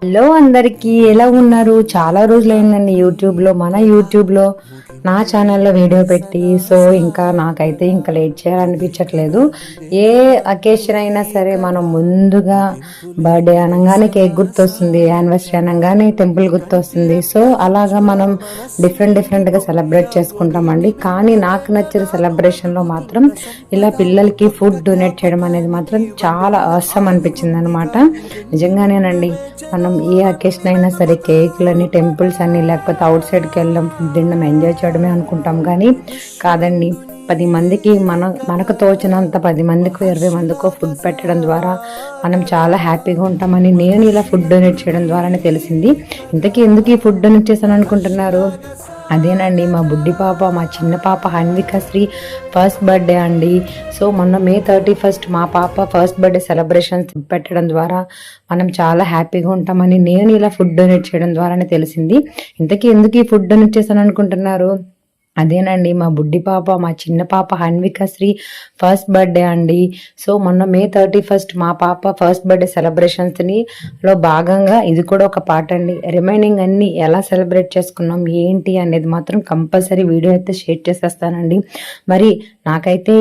Hello అందరికీ ఎలా ఉన్నారు? చాలా రోజులైందండి మన యూట్యూబ్లో నా ఛానల్లో వీడియో పెట్టి. సో ఇంకా నాకైతే ఇంకా లేట్ చేయాలనిపించట్లేదు. ఏ అకేషన్ అయినా సరే మనం ముందుగా బర్త్డే అనగానే కేక్ గుర్తొస్తుంది, యానివర్సరీ అనగానే టెంపుల్ గుర్తొస్తుంది. సో అలాగా మనం డిఫరెంట్గా సెలబ్రేట్ చేసుకుంటామండి. కానీ నాకు నచ్చిన సెలబ్రేషన్లో మాత్రం ఇలా పిల్లలకి ఫుడ్ డొనేట్ చేయడం అనేది మాత్రం చాలా అవసరం అనిపించింది అనమాట. నిజంగానేనండి, మనం ఏ అకేషన్ అయినా సరే కేక్లని, టెంపుల్స్ అని, లేకపోతే అవుట్ సైడ్కి వెళ్ళడం, ఫుడ్ తినడం, ఎంజాయ్ చేయడమే అనుకుంటాం. కానీ కాదండి, 10 మందికి మనకు తోచినంత 10 మందికో 20 మందికో ఫుడ్ పెట్టడం ద్వారా మనం చాలా హ్యాపీగా ఉంటామని నేను ఇలా ఫుడ్ డొనేట్ చేయడం ద్వారానే తెలిసింది. ఇంతకీ ఎందుకు ఈ ఫుడ్ డొనేట్ చేశాను అనుకుంటున్నారు? అదేనండి, మా బుడ్డి పాప, మా చిన్న పాప హన్విక శ్రీ ఫస్ట్ బర్త్డే అండి. సో మొన్న May 31 మా పాప ఫస్ట్ బర్త్డే సెలబ్రేషన్స్ పెట్టడం ద్వారా మనం చాలా హ్యాపీగా ఉంటామని నేను ఇలా ఫుడ్ డొనేట్ చేయడం ద్వారానే తెలిసింది. ఇంతకీ ఎందుకు ఈ ఫుడ్ డొనేట్ చేశాను అనుకుంటున్నారు? అదేనండి, మా బుడ్డి పాప, మా చిన్న పాప హన్విక శ్రీ ఫస్ట్ బర్త్డే అండి. సో మొన్న May 31 మా పాప ఫస్ట్ బర్త్డే సెలబ్రేషన్స్ని లో భాగంగా ఇది కూడా ఒక పార్ట్ అండి. రిమైనింగ్ అన్ని ఎలా సెలబ్రేట్ చేసుకున్నాం ఏంటి అనేది మాత్రం కంపల్సరీ వీడియో అయితే షేర్ చేసేస్తానండి. మరి నాకైతే